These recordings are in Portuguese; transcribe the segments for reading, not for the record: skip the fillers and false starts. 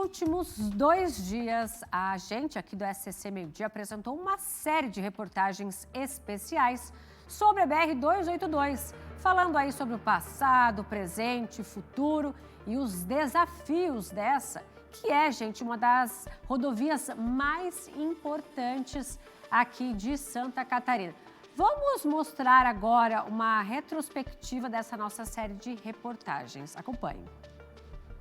últimos 2 dias, a gente aqui do SCC Meio Dia apresentou uma série de reportagens especiais sobre a BR-282, falando aí sobre o passado, presente, futuro e os desafios dessa, que é, gente, uma das rodovias mais importantes aqui de Santa Catarina. Vamos mostrar agora uma retrospectiva dessa nossa série de reportagens. Acompanhe.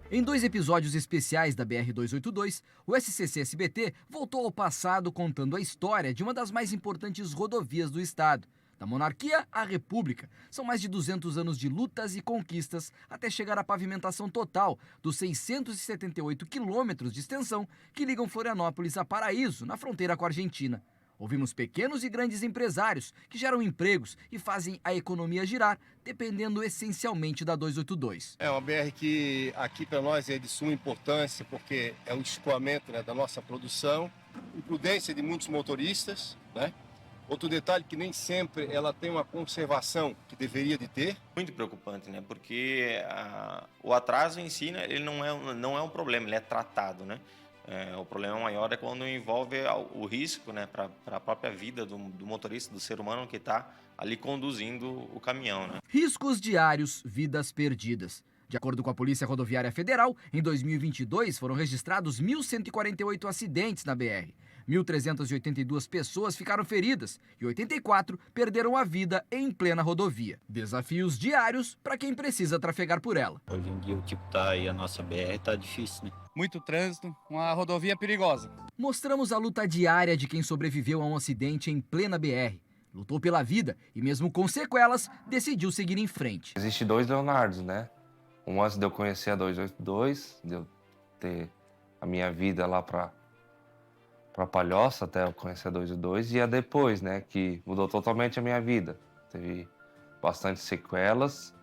Em 2 episódios especiais da BR-282, o SCC-SBT voltou ao passado contando a história de uma das mais importantes rodovias do estado. Da monarquia à república, são mais de 200 anos de lutas e conquistas até chegar à pavimentação total dos 678 quilômetros de extensão que ligam Florianópolis a Paraíso, na fronteira com a Argentina. Ouvimos pequenos e grandes empresários que geram empregos e fazem a economia girar, dependendo essencialmente da 282. É uma BR que aqui para nós é de suma importância, porque é o escoamento, da nossa produção, imprudência de muitos motoristas, Outro detalhe que nem sempre ela tem uma conservação que deveria de ter. Muito preocupante, porque o atraso em si, ele não é um problema, ele é tratado, o problema maior é quando envolve o risco, para a própria vida do motorista, do ser humano que está ali conduzindo o caminhão, Riscos diários, vidas perdidas. De acordo com a Polícia Rodoviária Federal, em 2022 foram registrados 1.148 acidentes na BR. 1.382 pessoas ficaram feridas e 84 perderam a vida em plena rodovia. Desafios diários para quem precisa trafegar por ela. Hoje em dia o tipo tá aí, a nossa BR tá difícil, Muito trânsito, uma rodovia perigosa. Mostramos a luta diária de quem sobreviveu a um acidente em plena BR. Lutou pela vida e mesmo com sequelas, decidiu seguir em frente. Existem 2 Leonardos, Um antes de eu conhecer a 282, de eu ter a minha vida lá para Palhoça, até eu conhecer a 282, e a depois, que mudou totalmente a minha vida. Teve bastante sequelas,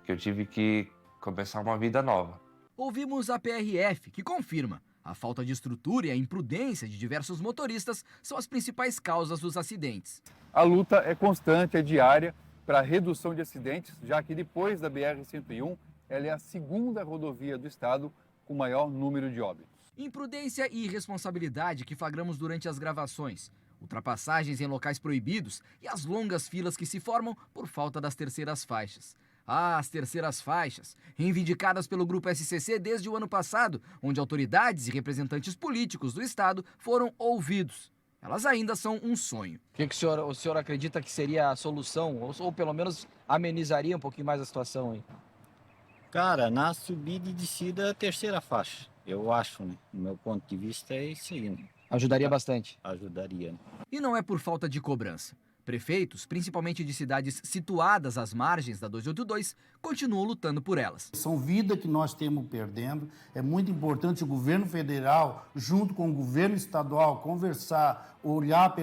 que eu tive que começar uma vida nova. Ouvimos a PRF, que confirma: a falta de estrutura e a imprudência de diversos motoristas são as principais causas dos acidentes. A luta é constante, é diária, para a redução de acidentes, já que depois da BR-101, ela é a segunda rodovia do estado com maior número de óbitos. Imprudência e irresponsabilidade que flagramos durante as gravações, ultrapassagens em locais proibidos e as longas filas que se formam por falta das terceiras faixas. As terceiras faixas, reivindicadas pelo Grupo SCC desde o ano passado, onde autoridades e representantes políticos do estado foram ouvidos. Elas ainda são um sonho. O que o senhor acredita que seria a solução, ou pelo menos amenizaria um pouquinho mais a situação aí? Cara, na subida e descida, terceira faixa. Eu acho, Do meu ponto de vista é isso aí, Ajudaria bastante. Ajudaria, E não é por falta de cobrança. Prefeitos, principalmente de cidades situadas às margens da 282, continuam lutando por elas. São vidas que nós temos perdendo. É muito importante o governo federal, junto com o governo estadual, conversar, olhar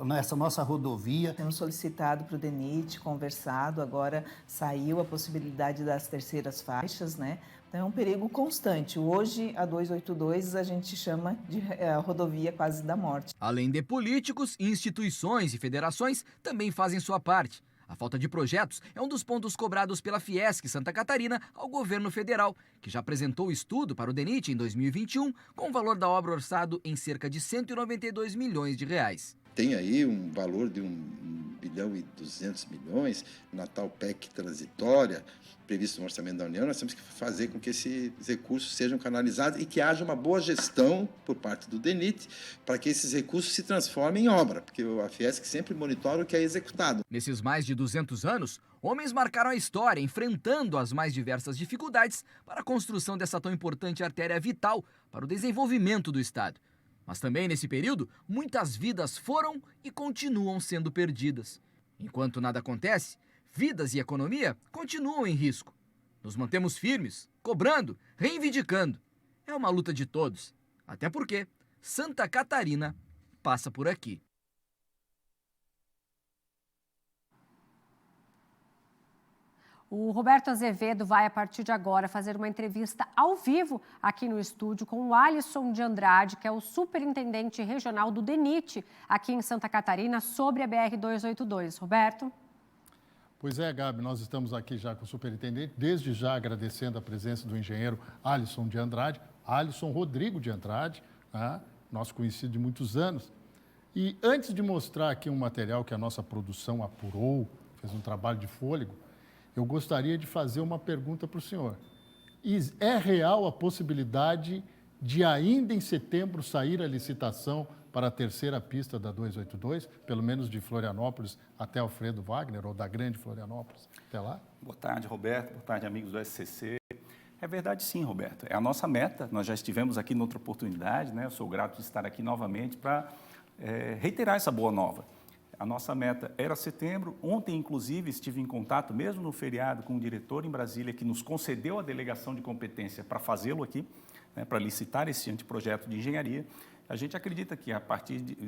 nessa nossa rodovia. Temos solicitado para o DENIT, conversado, agora saiu a possibilidade das terceiras faixas, Então é um perigo constante. Hoje, a 282 a gente chama de rodovia quase da morte. Além de políticos, instituições e federações também fazem sua parte. A falta de projetos é um dos pontos cobrados pela Fiesc Santa Catarina ao governo fedal, que já apresentou o estudo para o DENIT em 2021, com o valor da obra orçado em cerca de 192 milhões de reais. Tem aí um valor de 1 bilhão e 200 milhões na tal PEC transitória, previsto no orçamento da União. Nós temos que fazer com que esses recursos sejam canalizados e que haja uma boa gestão por parte do DENIT para que esses recursos se transformem em obra, porque a Fiesc sempre monitora o que é executado. Nesses mais de 200 anos, homens marcaram a história, enfrentando as mais diversas dificuldades para a construção dessa tão importante artéria vital para o desenvolvimento do estado. Mas também, nesse período, muitas vidas foram e continuam sendo perdidas. Enquanto nada acontece, vidas e economia continuam em risco. Nos mantemos firmes, cobrando, reivindicando. É uma luta de todos. Até porque Santa Catarina passa por aqui. O Roberto Azevedo vai, a partir de agora, fazer uma entrevista ao vivo aqui no estúdio com o Alisson de Andrade, que é o superintendente regional do DENIT aqui em Santa Catarina, sobre a BR-282. Roberto? Pois é, Gabi, nós estamos aqui já com o superintendente, desde já agradecendo a presença do engenheiro Alisson de Andrade, Alisson Rodrigo de Andrade, né? Nosso conhecido de muitos anos. E antes de mostrar aqui um material que a nossa produção apurou, fez um trabalho de fôlego, eu gostaria de fazer uma pergunta para o senhor. É real a possibilidade de ainda em setembro sair a licitação para a terceira pista da 282, pelo menos de Florianópolis até Alfredo Wagner, ou da Grande Florianópolis até lá? Boa tarde, Roberto. Boa tarde, amigos do SCC. É verdade sim, Roberto. É a nossa meta. Nós já estivemos aqui em outra oportunidade, né? Eu sou grato de estar aqui novamente para reiterar essa boa nova. A nossa meta era setembro. Ontem, inclusive, estive em contato, mesmo no feriado, com o diretor em Brasília, que nos concedeu a delegação de competência para fazê-lo aqui, né, para licitar esse anteprojeto de engenharia. A gente acredita que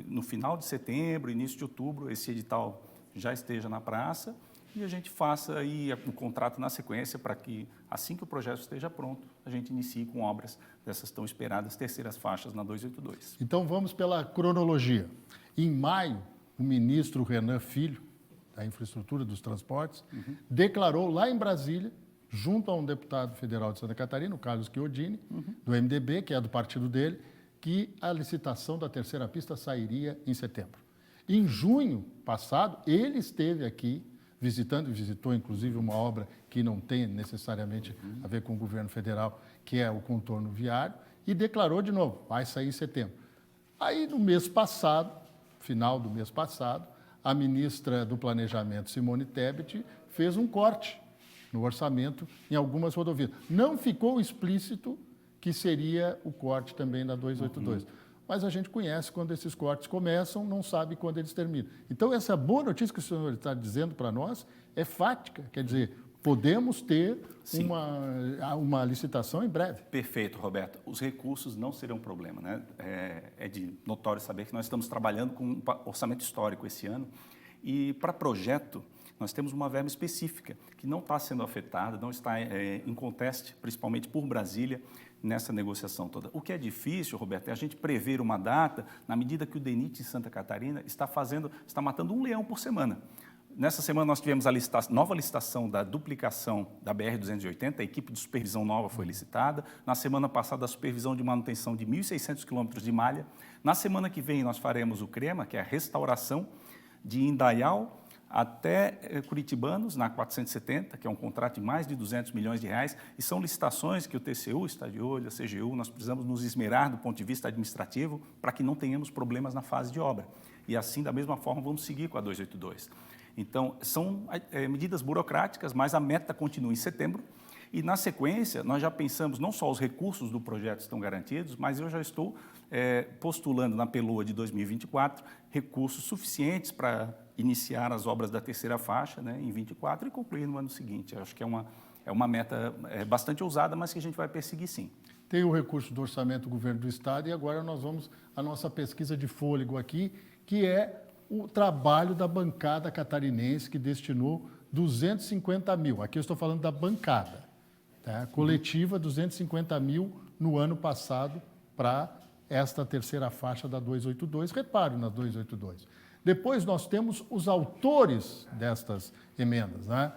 no final de setembro, início de outubro, esse edital já esteja na praça e a gente faça aí o contrato na sequência para que, assim que o projeto esteja pronto, a gente inicie com obras dessas tão esperadas terceiras faixas na 282. Então vamos pela cronologia. Em maio, o ministro Renan Filho, da Infraestrutura dos Transportes, declarou lá em Brasília, junto a um deputado federal de Santa Catarina, o Carlos Chiodini, do MDB, que é do partido dele, que a licitação da terceira pista sairia em setembro. Em junho passado, ele esteve aqui visitou inclusive uma obra que não tem necessariamente a ver com o governo federal, que é o contorno viário, e declarou de novo, vai sair em setembro. Aí, no mês passado, final do mês passado, a ministra do Planejamento, Simone Tebet, fez um corte no orçamento em algumas rodovias. Não ficou explícito que seria o corte também na 282. Mas a gente conhece quando esses cortes começam, não sabe quando eles terminam. Então, essa boa notícia que o senhor está dizendo para nós é fática, quer dizer, podemos ter uma licitação em breve. Perfeito, Roberto. Os recursos não serão um problema, né? É de notório saber que nós estamos trabalhando com um orçamento histórico esse ano e, para projeto, nós temos uma verba específica que não está sendo afetada, não está em conteste, principalmente por Brasília, nessa negociação toda. O que é difícil, Roberto, é a gente prever uma data na medida que o DENIT em Santa Catarina está matando um leão por semana. Nessa semana nós tivemos a nova licitação da duplicação da BR-280, a equipe de supervisão nova foi licitada. Na semana passada, a supervisão de manutenção de 1.600 quilômetros de malha. Na semana que vem, nós faremos o CREMA, que é a restauração de Indaial até Curitibanos, na 470, que é um contrato de mais de 200 milhões de reais, e são licitações que o TCU está de olho, a CGU, nós precisamos nos esmerar do ponto de vista administrativo para que não tenhamos problemas na fase de obra. E assim, da mesma forma, vamos seguir com a 282. Então, são medidas burocráticas, mas a meta continua em setembro. E, na sequência, nós já pensamos, não só os recursos do projeto estão garantidos, mas eu já estou postulando na PELOA de 2024 recursos suficientes para iniciar as obras da terceira faixa, né, em 24 e concluir no ano seguinte. Eu acho que é uma meta bastante ousada, mas que a gente vai perseguir sim. Tem o recurso do orçamento do governo do Estado e agora nós vamos à nossa pesquisa de fôlego aqui, que é o trabalho da bancada catarinense que destinou 250 mil. Aqui eu estou falando da bancada, tá? Coletiva, 250 mil no ano passado para esta terceira faixa da 282. Repare na 282. Depois nós temos os autores destas emendas, né?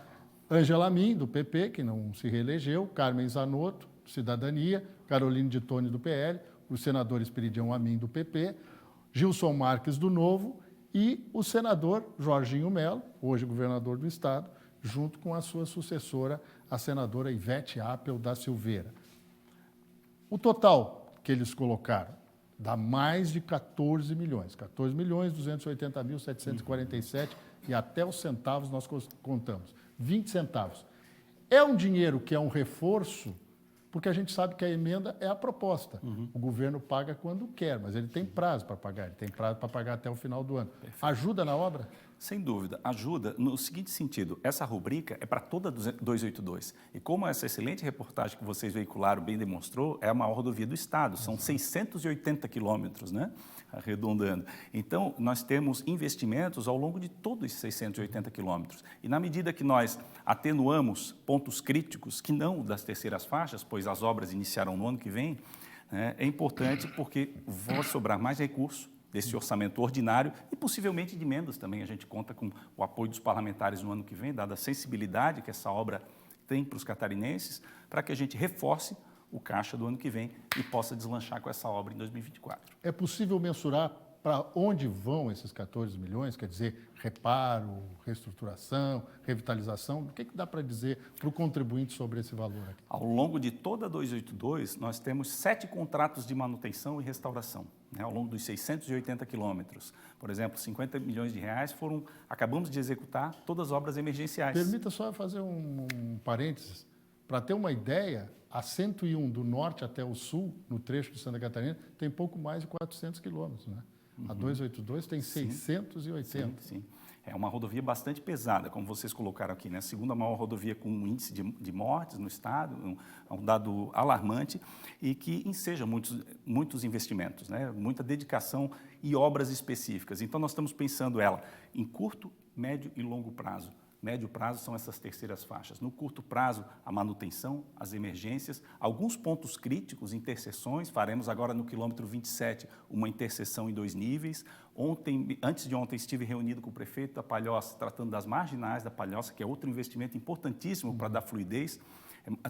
Ângela Amin, do PP, que não se reelegeu, Carmen Zanotto, do Cidadania, Caroline de Tone, do PL, o senador Esperidião Amin, do PP, Gilson Marques, do Novo, e o senador Jorginho Melo, hoje governador do Estado, junto com a sua sucessora, a senadora Ivete Appel da Silveira. O total que eles colocaram dá mais de 14 milhões. 14 milhões, 280 mil, 747, e até os centavos nós contamos. 20 centavos. É um dinheiro que é um reforço, porque a gente sabe que a emenda é a proposta. O governo paga quando quer, mas ele tem prazo para pagar. Ele tem prazo para pagar até o final do ano. Perfeito. Ajuda na obra? Sem dúvida. Ajuda no seguinte sentido. Essa rubrica é para toda 282. E como essa excelente reportagem que vocês veicularam bem demonstrou, é a maior rodovia do Estado. São 680 quilômetros, né? Arredondando. Então, nós temos investimentos ao longo de todos esses 680 quilômetros. E na medida que nós atenuamos pontos críticos, que não das terceiras faixas, pois as obras iniciarão no ano que vem, né, é importante porque vai sobrar mais recursos desse orçamento ordinário e possivelmente de emendas também. A gente conta com o apoio dos parlamentares no ano que vem, dada a sensibilidade que essa obra tem para os catarinenses, para que a gente reforce o caixa do ano que vem e possa deslanchar com essa obra em 2024. É possível mensurar para onde vão esses 14 milhões? Quer dizer, reparo, reestruturação, revitalização? O que dá para dizer para o contribuinte sobre esse valor aqui? Ao longo de toda a 282, nós temos 7 contratos de manutenção e restauração, né, ao longo dos 680 quilômetros. Por exemplo, 50 milhões de reais acabamos de executar todas as obras emergenciais. Permita só fazer um parênteses. Para ter uma ideia, a 101 do norte até o sul, no trecho de Santa Catarina, tem pouco mais de 400 quilômetros, né? A 282 tem 680. Sim. É uma rodovia bastante pesada, como vocês colocaram aqui, né? A segunda maior rodovia com um índice de mortes no estado, um dado alarmante, e que enseja muitos investimentos, né? Muita dedicação e obras específicas. Então, nós estamos pensando ela em curto, médio e longo prazo. Médio prazo são essas terceiras faixas. No curto prazo, a manutenção, as emergências, alguns pontos críticos, interseções. Faremos agora no quilômetro 27 uma interseção em 2 níveis. Antes de ontem, estive reunido com o prefeito da Palhoça, tratando das marginais da Palhoça, que é outro investimento importantíssimo para dar fluidez,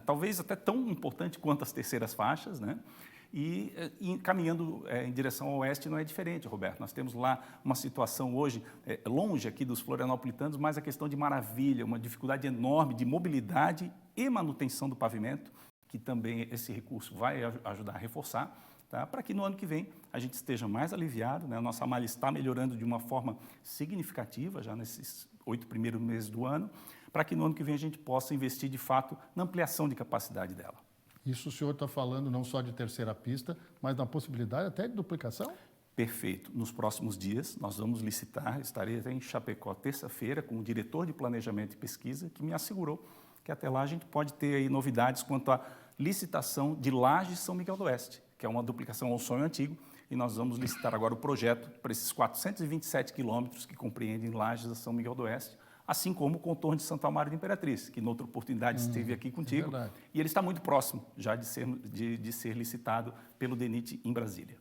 talvez até tão importante quanto as terceiras faixas, né? E caminhando em direção ao oeste não é diferente, Roberto. Nós temos lá uma situação hoje, longe aqui dos florianopolitanos, mas a questão de Maravilha, uma dificuldade enorme de mobilidade e manutenção do pavimento, que também esse recurso vai ajudar a reforçar, tá? Para que no ano que vem a gente esteja mais aliviado, né? A nossa malha está melhorando de uma forma significativa já nesses 8 primeiros meses do ano, para que no ano que vem a gente possa investir de fato na ampliação de capacidade dela. Isso o senhor está falando não só de terceira pista, mas na possibilidade até de duplicação? Perfeito. Nos próximos dias, nós vamos licitar, estarei até em Chapecó terça-feira com o diretor de Planejamento e Pesquisa, que me assegurou que até lá a gente pode ter aí novidades quanto à licitação de Lages São Miguel do Oeste, que é uma duplicação ao sonho antigo, e nós vamos licitar agora o projeto para esses 427 quilômetros que compreendem Lages a São Miguel do Oeste, assim como o contorno de Santo Amaro de Imperatriz, que, noutra oportunidade, esteve aqui contigo. E ele está muito próximo já de ser licitado pelo DENIT em Brasília.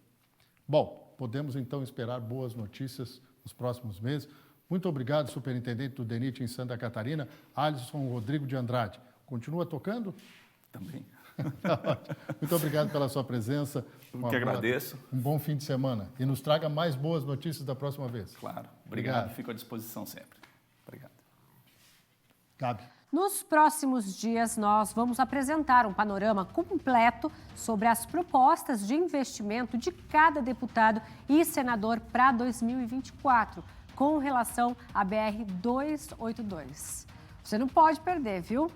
Bom, podemos então esperar boas notícias nos próximos meses. Muito obrigado, superintendente do DENIT em Santa Catarina, Alisson Rodrigo de Andrade. Continua tocando? Também. Muito obrigado pela sua presença. Eu que agradeço. Um bom fim de semana. E nos traga mais boas notícias da próxima vez. Claro. Obrigado. Fico à disposição sempre. Obrigado. Gabi. Nos próximos dias, nós vamos apresentar um panorama completo sobre as propostas de investimento de cada deputado e senador para 2024, com relação à BR-282. Você não pode perder, viu?